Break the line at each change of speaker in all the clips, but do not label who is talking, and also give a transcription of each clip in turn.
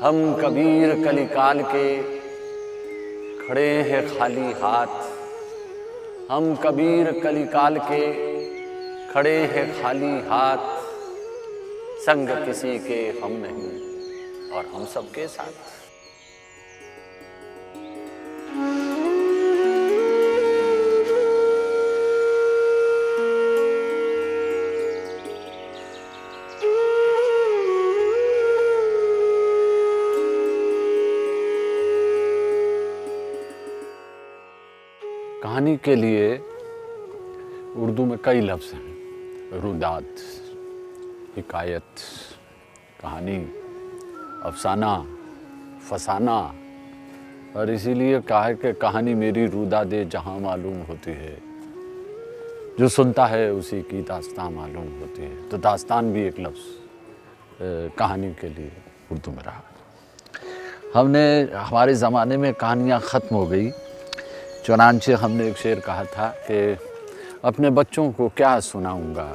ہم کبیر کلی کال کے کھڑے ہیں خالی ہاتھ، ہم کبیر کلی کال کے کھڑے ہیں خالی ہاتھ، سنگ کسی کے ہم نہیں اور ہم سب کے ساتھ۔ کہانی کے لیے اردو میں کئی لفظ ہیں، روداد، حکایت، کہانی، افسانہ، فسانہ، اور اسی لیے کہا ہے کہ کہانی میری روداد جہاں معلوم ہوتی ہے، جو سنتا ہے اسی کی داستان معلوم ہوتی ہے۔ تو داستان بھی ایک لفظ کہانی کے لیے اردو میں رہا۔ ہمارے زمانے میں کہانیاں ختم ہو گئی، چنانچہ ہم نے ایک شعر کہا تھا کہ اپنے بچوں کو کیا سناؤں گا،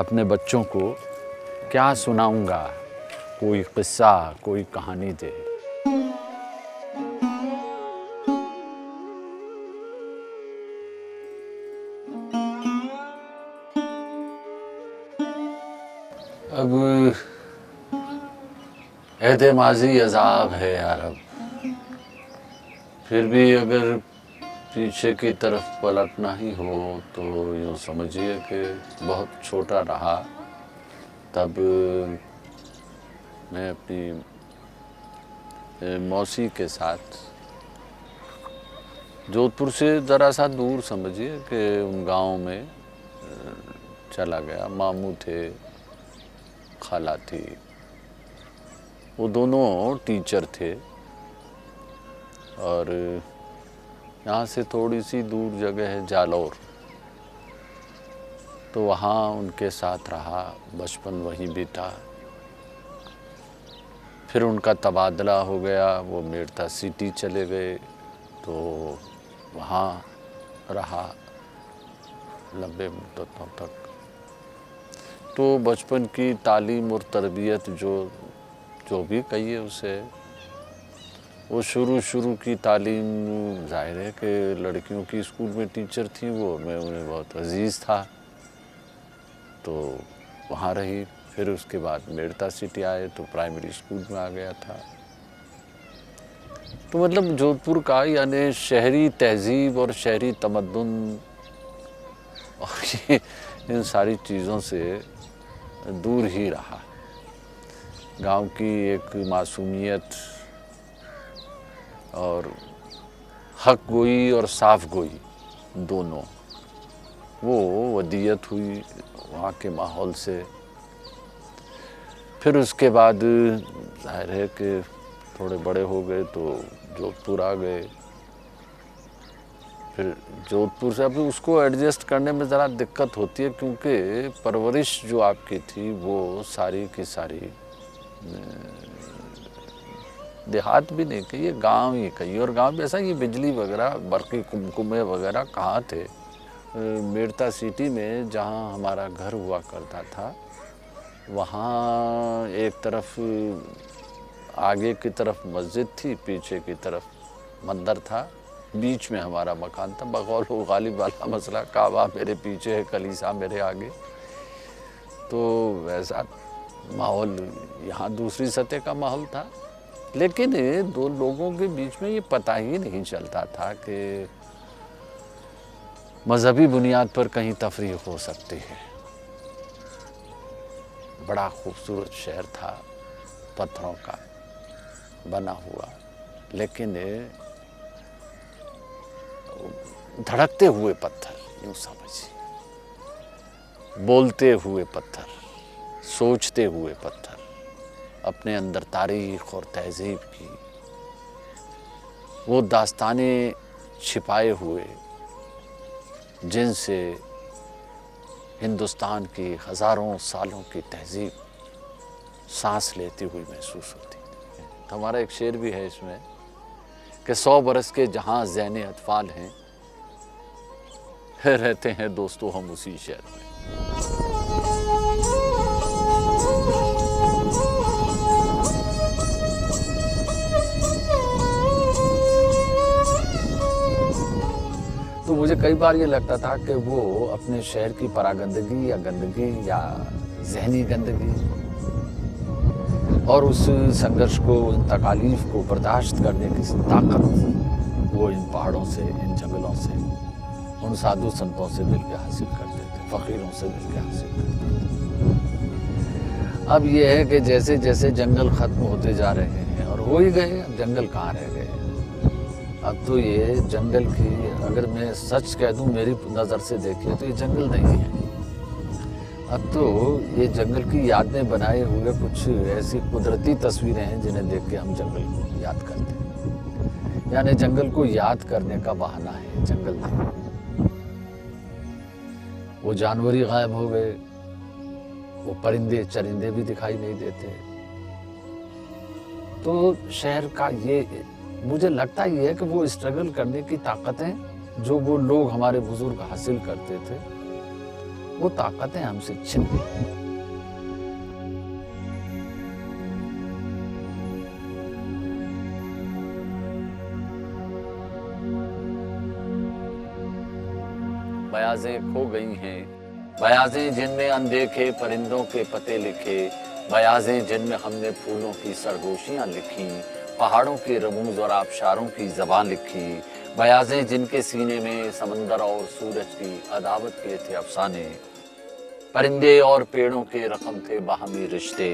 اپنے بچوں کو کیا سناؤں گا، کوئی قصہ، کوئی کہانی دے۔ اب عہد ماضی عذاب ہے یارب، پھر بھی اگر پیچھے کی طرف پلٹنا ہی ہو تو یوں سمجھیے کہ بہت چھوٹا رہا تب میں اپنی موسی کے ساتھ جودھ پور سے ذرا سا دور سمجھیے کہ ان گاؤں میں چلا گیا۔ ماموں تھے، خالہ تھی، وہ دونوں ٹیچر تھے، اور یہاں سے تھوڑی سی دور جگہ ہے جالور، تو وہاں ان کے ساتھ رہا، بچپن وہیں بیتا۔ پھر ان کا تبادلہ ہو گیا، وہ میرٹھا سٹی چلے گئے، تو وہاں رہا لمبے مدتوں تک۔ تو بچپن کی تعلیم اور تربیت جو بھی کہیے اسے، وہ شروع کی تعلیم ظاہر ہے کہ لڑکیوں کی اسکول میں ٹیچر تھیں وہ، میں انہیں بہت عزیز تھا تو وہاں رہی۔ پھر اس کے بعد میرٹھا سٹی آئے تو پرائمری اسکول میں آ گیا تھا۔ تو مطلب جودھ پور کا یعنی شہری تہذیب اور شہری تمدن اور ان ساری چیزوں سے دور ہی رہا۔ گاؤں کی ایک معصومیت اور حق گوئی اور صاف گوئی دونوں، وہ ودیت ہوئی وہاں کے ماحول سے۔ پھر اس کے بعد ظاہر ہے کہ تھوڑے بڑے ہو گئے تو جودھ پور آ گئے۔ پھر جودھ پور سے ابھی اس کو ایڈجسٹ کرنے میں ذرا دقت ہوتی ہے، کیونکہ پرورش جو آپ کی تھی وہ ساری کی ساری دیہات بھی نہیں کہیے، گاؤں ہی کہیے، اور گاؤں میں ایسا یہ بجلی وغیرہ برقی کمکمے وغیرہ کہاں تھے۔ میرٹھا سٹی میں جہاں ہمارا گھر ہوا کرتا تھا، وہاں ایک طرف آگے کی طرف مسجد تھی، پیچھے کی طرف مندر تھا، بیچ میں ہمارا مکان تھا۔ بقول غالب والا مسئلہ، کعبہ میرے پیچھے ہے، کلیسا میرے آگے، تو ویسا ماحول یہاں دوسری سطح کا ماحول تھا۔ لیکن دو لوگوں کے بیچ میں یہ پتہ ہی نہیں چلتا تھا کہ مذہبی بنیاد پر کہیں تفریق ہو سکتی ہے۔ بڑا خوبصورت شہر تھا، پتھروں کا بنا ہوا، لیکن دھڑکتے ہوئے پتھر، یوں سمجھیے، بولتے ہوئے پتھر، سوچتے ہوئے پتھر، اپنے اندر تاریخ اور تہذیب کی وہ داستانیں چھپائے ہوئے، جن سے ہندوستان کی ہزاروں سالوں کی تہذیب سانس لیتی ہوئی محسوس ہوتی ہے۔ ہمارا ایک شعر بھی ہے اس میں کہ 100 برس کے جہاں ذہن اطفال ہیں، رہتے ہیں دوستو ہم اسی شہر میں۔ تو مجھے کئی بار یہ لگتا تھا کہ وہ اپنے شہر کی پراگندگی یا گندگی یا ذہنی گندگی اور اس سنگرش کو، ان تکالیف کو برداشت کرنے کی طاقت وہ ان پہاڑوں سے، ان جنگلوں سے، ان سادھو سنتوں سے مل کے حاصل کرتے تھے، فقیروں سے مل کے حاصل کرتے تھے۔ اب یہ ہے کہ جیسے جیسے جنگل ختم ہوتے جا رہے ہیں، اور ہو ہی گئے، اب جنگل کہاں رہ گئے۔ اب تو یہ جنگل کی، اگر میں سچ کہہ دوں میری نظر سے دیکھیں تو یہ جنگل نہیں ہے، اب تو یہ جنگل کی یادیں بنائے ہوئے کچھ ایسی قدرتی تصویریں ہیں جنہیں دیکھ کے ہم جنگل کو یاد کرتے ہیں، یعنی جنگل کو یاد کرنے کا بہانہ ہے، جنگل نہیں۔ وہ جانور ہی غائب ہو گئے، وہ پرندے چرندے بھی دکھائی نہیں دیتے۔ تو شہر کا یہ، مجھے لگتا یہ ہے کہ وہ اسٹرگل کرنے کی طاقتیں جو وہ لوگ ہمارے بزرگ حاصل کرتے تھے، وہ طاقتیں ہم سے چھن گئی۔ بیاضیں کھو گئی ہیں، بیاضیں جن میں اندیکھے پرندوں کے پتے لکھے، بیاضیں جن میں ہم نے پھولوں کی سرگوشیاں لکھی، پہاڑوں کے رموز اور آبشاروں کی زبان لکھی، بیاضیں جن کے سینے میں سمندر اور سورج کی عداوت کے تھے افسانے، پرندے اور پیڑوں کے رقم تھے باہمی رشتے،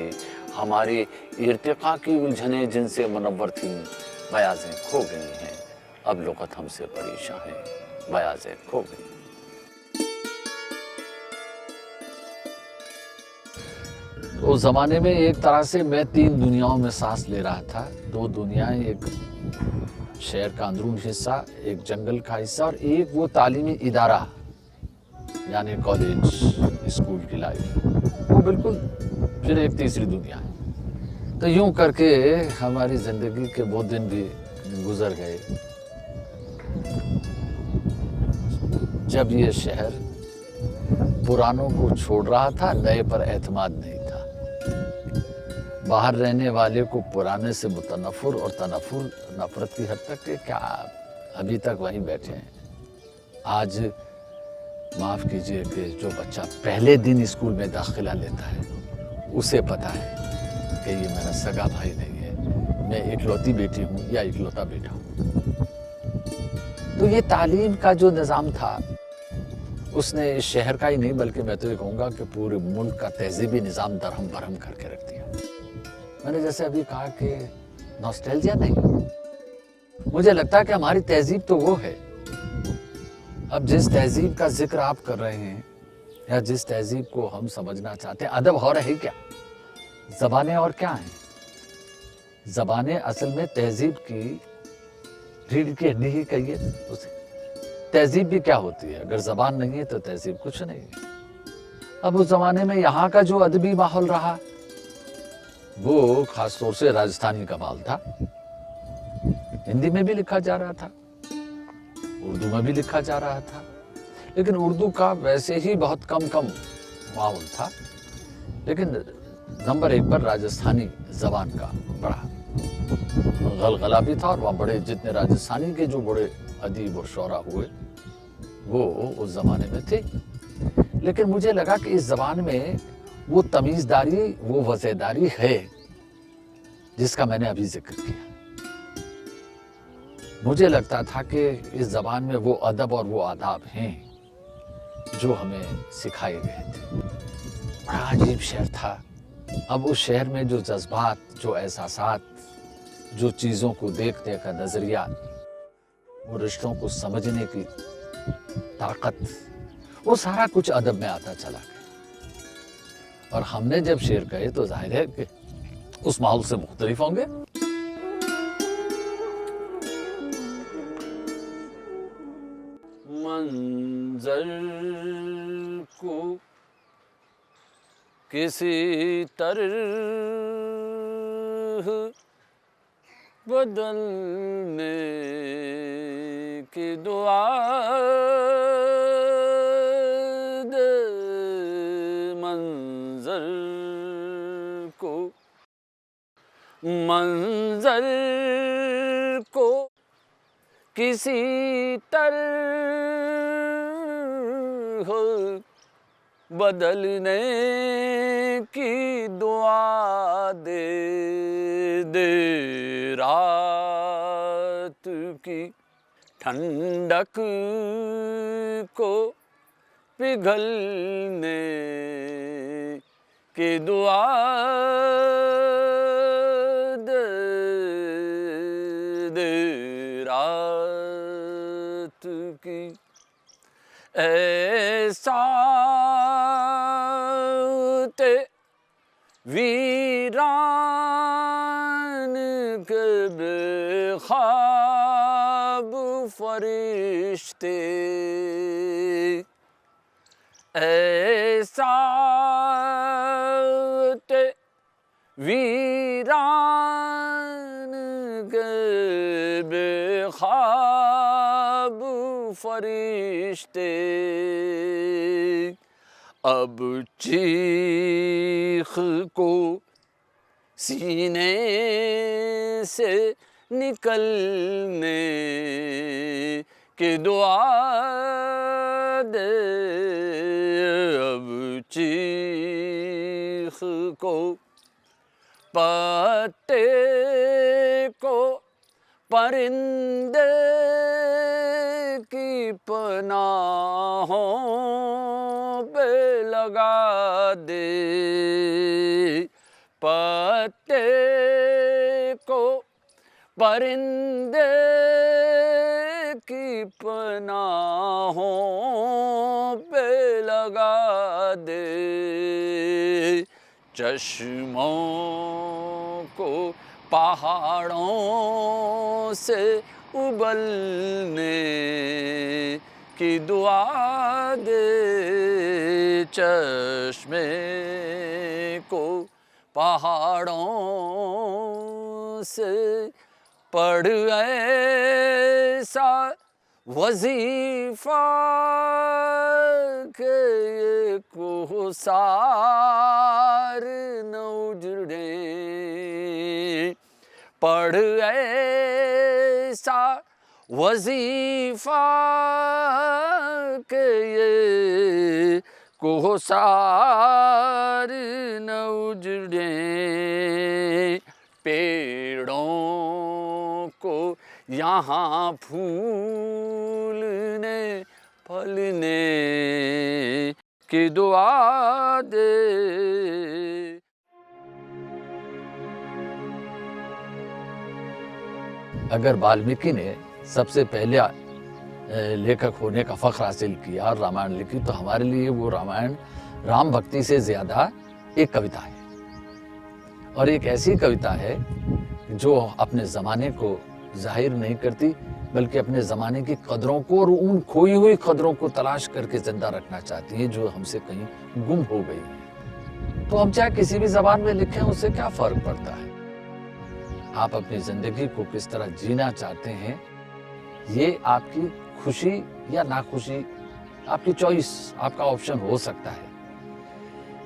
ہماری ارتقاء کی الجھنیں جن سے منور تھیں، بیاضیں کھو گئی ہیں، اب لغت ہم سے پریشاں ہے، بیاضیں کھو گئی۔ اس زمانے میں ایک طرح سے میں 3 دنیاؤں میں سانس لے رہا تھا، 2 دنیایں، ایک شہر کا اندرون حصہ، ایک جنگل کا حصہ، اور ایک وہ تعلیمی ادارہ یعنی کالج، اسکول کی لائف، وہ بالکل پھر ایک تیسری دنیا ہے۔ تو یوں کر کے ہماری زندگی کے وہ دن بھی گزر گئے جب یہ شہر پرانوں کو چھوڑ رہا تھا، نئے پر اعتماد نہیں تھا، باہر رہنے والے کو پرانے سے متنفر، اور تنفر نفرت کی حد تک کہ کیا ابھی تک وہیں بیٹھے ہیں۔ آج معاف کیجئے کہ جو بچہ پہلے دن اسکول میں داخلہ لیتا ہے اسے پتا ہے کہ یہ میرا سگا بھائی نہیں ہے، میں اکلوتی بیٹی ہوں یا اکلوتا بیٹا ہوں۔ تو یہ تعلیم کا جو نظام تھا، اس نے اس شہر کا ہی نہیں بلکہ میں تو یہ کہوں گا کہ پورے ملک کا تہذیبی نظام درہم برہم کر کے رکھ دیا۔ میں نے جیسے ابھی کہا کہ نوسٹیلجیا نہیں، مجھے لگتا ہے کہ ہماری تہذیب تو وہ ہے۔ اب جس تہذیب کا ذکر آپ کر رہے ہیں یا جس تہذیب کو ہم سمجھنا چاہتے ہیں، ادب اور ہے کیا؟ زبانیں اور کیا ہیں؟ زبانیں اصل میں تہذیب کی ریڑھ کی ہڈی ہی کہیے اسے۔ تہذیب بھی کیا ہوتی ہے؟ اگر زبان نہیں ہے تو تہذیب کچھ نہیں ہے۔ اب اس زمانے میں یہاں کا جو ادبی ماحول رہا وہ خاص طور سے راجستھانی کمال تھا۔ ہندی میں بھی لکھا جا رہا تھا، اردو میں بھی لکھا جا رہا تھا، لیکن اردو کا ویسے ہی بہت کم ماحول تھا، لیکن نمبر 1 پر راجستھانی زبان کا بڑا غلغلہ بھی تھا، اور وہاں بڑے جتنے راجستھانی کے جو بڑے ادیب اور شعراء ہوئے وہ اس زمانے میں تھے۔ لیکن مجھے لگا کہ اس زبان میں وہ تمیزداری، وہ وضعداری ہے جس کا میں نے ابھی ذکر کیا۔ مجھے لگتا تھا کہ اس زبان میں وہ ادب اور وہ آداب ہیں جو ہمیں سکھائے گئے تھے۔ بڑا عجیب شہر تھا۔ اب اس شہر میں جو جذبات، جو احساسات، جو چیزوں کو دیکھنے کا نظریہ، وہ رشتوں کو سمجھنے کی طاقت، وہ سارا کچھ ادب میں آتا چلا گیا۔ اور ہم نے جب شعر کہے تو ظاہر ہے کہ اس ماحول سے مختلف ہوں گے۔ منظر کو کسی طرح بدلنے کی دعا دے، منظر کو کسی طرح بدلنے کی دعا دے، رات کی ٹھنڈک کو پگھلنے کی دعا دے، رات کی ایسا ویران کے بے خواب فرشتے، ایسا ویران کے بے خواب فرشتے، اب چیخ کو سینے سے نکلنے کی دعا دے، اب چیخ کو پتے کو پرندے کی پناہوں پہ لگا دے، پتے کو پرندے کی پناہوں پہ لگا دے، چشموں کو پہاڑوں سے ابلنے کی دعا دے، چشمے کو پہاڑوں سے پڑھ ایسا وظیفہ کہ یہ کوثر نہ اجڑے، پڑھ ایسا وظیفہ کہ یہ کوثر نہ اجڑے، پیڑوں کو یہاں پھولنے پھلنے کی دعا دے۔ اگر والمیکی نے سب سے پہلے لیکھک ہونے کا فخر حاصل کیا اور رامائن لکھی، تو ہمارے لیے وہ رامائن رام بھکتی سے زیادہ ایک کویتا ہے، اور ایک ایسی کویتا ہے جو اپنے زمانے کو ظاہر نہیں کرتی بلکہ اپنے زمانے کی قدروں کو اور ان کھوئی ہوئی قدروں کو تلاش کر کے زندہ رکھنا چاہتی ہے جو ہم سے کہیں گم ہو گئی ہیں۔ تو ہم چاہے کسی بھی زبان میں لکھیں، اس سے کیا فرق پڑتا ہے؟ آپ اپنی زندگی کو کس طرح جینا چاہتے ہیں، یہ آپ کی خوشی یا ناخوشی، آپ کی چوائس، آپ کا آپشن ہو سکتا ہے،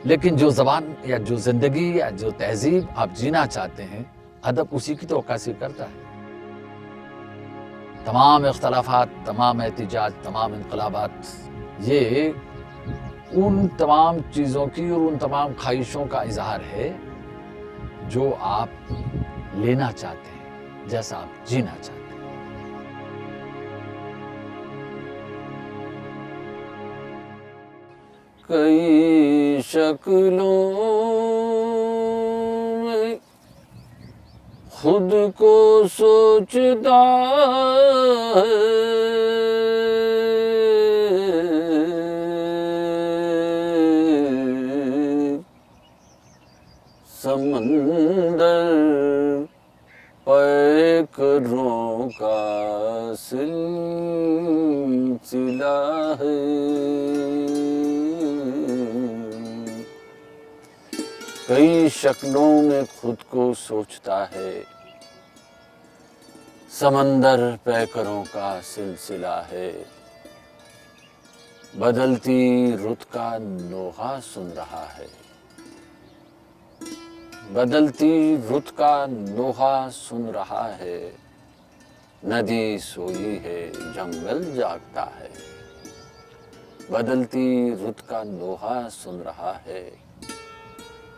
لیکن جو زبان یا جو زندگی یا جو تہذیب آپ جینا چاہتے ہیں، ادب اسی کی تو عکاسی کرتا ہے۔ تمام اختلافات، تمام احتجاج، تمام انقلابات، یہ ان تمام چیزوں کی اور ان تمام خواہشوں کا اظہار ہے جو آپ لینا چاہتے ہیں، جیسا آپ جینا چاہتے ہیں۔ کئی شکلوں میں خود کو سوچتا ہے، سمندر پیکروں کا سلسلہ ہے، کئی شکلوں میں خود کو سوچتا ہے، سمندر پیکروں کا سلسلہ ہے، بدلتی رت کا نوحہ سن رہا ہے، بدلتی رت کا نوحہ سن رہا ہے، ندی سوئی ہے جنگل جاگتا ہے، بدلتی رت کا نوحہ سن رہا ہے،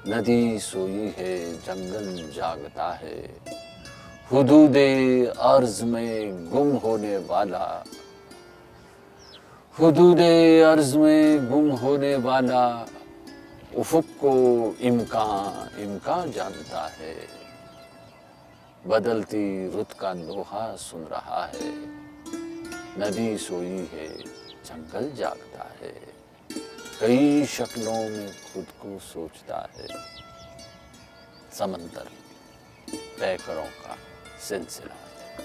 ندی سوئی ہے جنگل جاگتا ہے، حدود ارض میں گم ہونے والا، حدود ارض میں گم ہونے والا، افق کو امکان جانتا ہے، بدلتی رت کا نوحہ سن رہا ہے، ندی سوئی ہے جنگل جاگتا ہے، کئی شکلوں میں خود کو سوچتا ہے، سمندر پیکروں کا سلسلہ ہے۔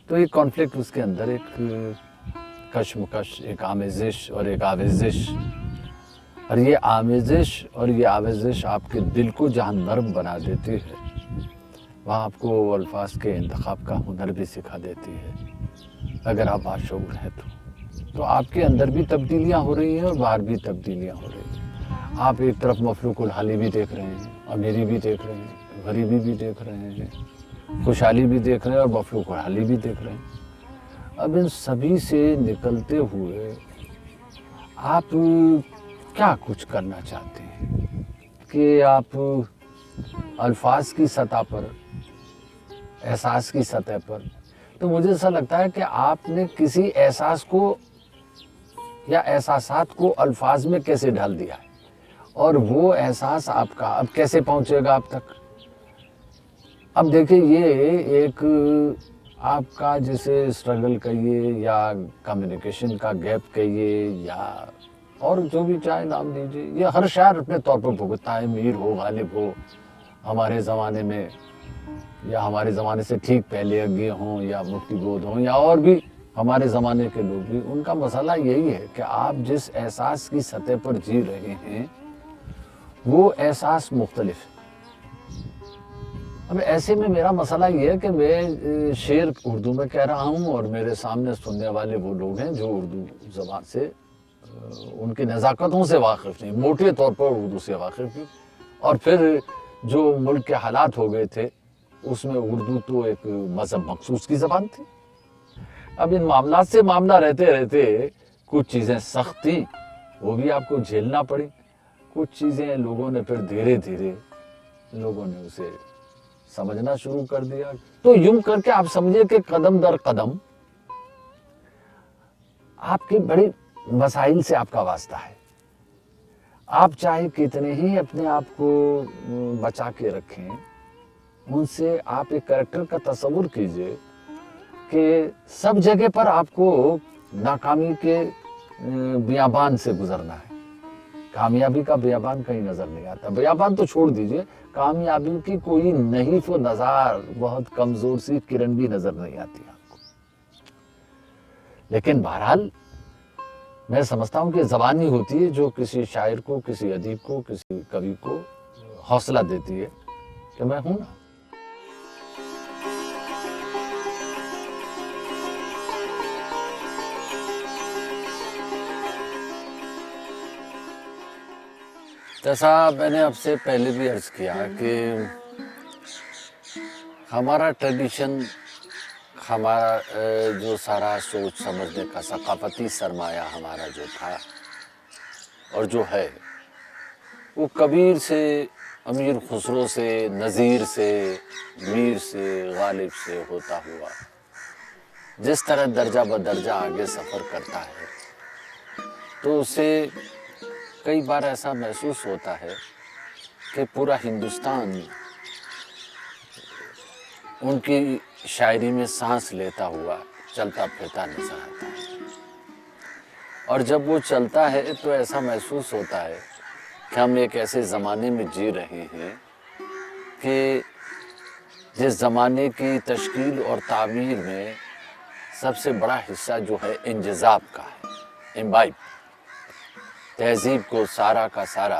تو یہ کانفلکٹ اس کے اندر ایک کشمکش، ایک آمیزش اور ایک آویزش، اور یہ آمیزش اور یہ آویزش آپ کے دل کو جہاں نرم بنا دیتی ہے، وہاں آپ کو الفاظ کے انتخاب کا ہنر بھی سکھا دیتی ہے۔ اگر آپ باشعور ہیں تو آپ کے اندر بھی تبدیلیاں ہو رہی ہیں اور باہر بھی تبدیلیاں ہو رہی ہیں۔ آپ ایک طرف مفلوق الحالی بھی دیکھ رہے ہیں، امیری بھی دیکھ رہے ہیں، غریبی بھی دیکھ رہے ہیں، خوشحالی بھی دیکھ رہے ہیں اور مفلوق الحالی بھی دیکھ رہے ہیں۔ اب ان سبھی سے نکلتے ہوئے آپ کیا کچھ کرنا چاہتے ہیں کہ آپ الفاظ کی سطح پر، احساس کی سطح پر، تو مجھے ایسا لگتا ہے کہ آپ نے کسی احساس کو یا احساسات کو الفاظ میں کیسے ڈھال دیا ہے، اور وہ احساس آپ کا اب کیسے پہنچے گا آپ تک۔ اب دیکھیں، یہ ایک آپ کا جیسے اسٹرگل کہیے یا کمیونیکیشن کا گیپ کہیے یا اور جو بھی چاہے نام دیجیے، یہ ہر شاعر اپنے طور پر بھگتتا ہے، میر ہو، غالب ہو، ہمارے زمانے میں یا ہمارے زمانے سے ٹھیک پہلے اگے ہوں یا مفتی بودھ ہوں یا اور بھی ہمارے زمانے کے لوگ بھی، ان کا مسئلہ یہی ہے کہ آپ جس احساس کی سطح پر جی رہے ہیں وہ احساس مختلف ہے۔ اب ایسے میں میرا مسئلہ یہ ہے کہ میں شعر اردو میں کہہ رہا ہوں اور میرے سامنے سننے والے وہ لوگ ہیں جو اردو زبان سے ان کی نزاکتوں سے واقف نہیں، موٹے طور پر اردو سے واقف نہیں، اور پھر جو ملک کے حالات ہو گئے تھے اس میں اردو تو ایک مذہب مخصوص کی زبان تھی۔ اب ان معاملات سے معاملہ رہتے رہتے کچھ چیزیں سخت تھیں، وہ بھی آپ کو جھیلنا پڑی، کچھ چیزیں لوگوں نے پھر دھیرے دھیرے لوگوں نے اسے سمجھنا شروع کر دیا۔ تو یوں کر کے آپ سمجھے کہ قدم در قدم آپ کی بڑی مسائل سے آپ کا واسطہ ہے۔ آپ چاہے کتنے ہی اپنے آپ کو بچا کے رکھیں، ان سے آپ ایک کریکٹر کا تصور کیجئے کہ سب جگہ پر آپ کو ناکامی کے بیابان سے گزرنا ہے۔ کامیابی کا بیابان کہیں نظر نہیں آتا، بیابان تو چھوڑ دیجئے، کامیابی کی کوئی نحیف و نزار بہت کمزور سی کرن بھی نظر نہیں آتی آپ کو۔ لیکن بہرحال میں سمجھتا ہوں کہ زبان ہی ہوتی ہے جو کسی شاعر کو، کسی ادیب کو، کسی کوی کو حوصلہ دیتی ہے کہ میں ہوں نا۔ جیسا میں نے اب سے پہلے بھی عرض کیا کہ ہمارا ٹریڈیشن، ہمارا جو سارا سوچ سمجھنے کا ثقافتی سرمایہ ہمارا جو تھا اور جو ہے، وہ کبیر سے، امیر خسرو سے، نذیر سے، میر سے، غالب سے ہوتا ہوا جس طرح درجہ بدرجہ آگے سفر کرتا ہے، تو اسے کئی بار ایسا محسوس ہوتا ہے کہ پورا ہندوستان ان کی شاعری میں سانس لیتا ہوا چلتا پھرتا نظر آتا ہے، اور جب وہ چلتا ہے تو ایسا محسوس ہوتا ہے کہ ہم ایک ایسے زمانے میں جی رہے ہیں کہ جس زمانے کی تشکیل اور تعمیر میں سب سے بڑا حصہ جو ہے انجذاب کا ہے، امبائب، تہذیب کو سارا کا سارا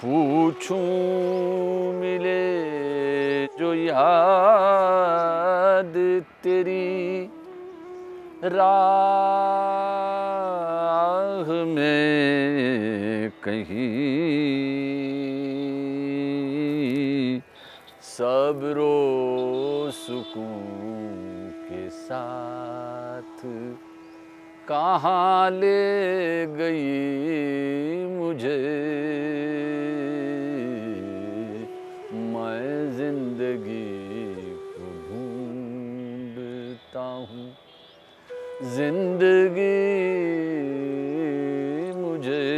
پوچھوں ملے جو یاد تیری راہ میں کہیں، صبر و سکون کے ساتھ کہاں لے گئی مجھے، میں زندگی کو ڈھونڈتا ہوں، زندگی مجھے۔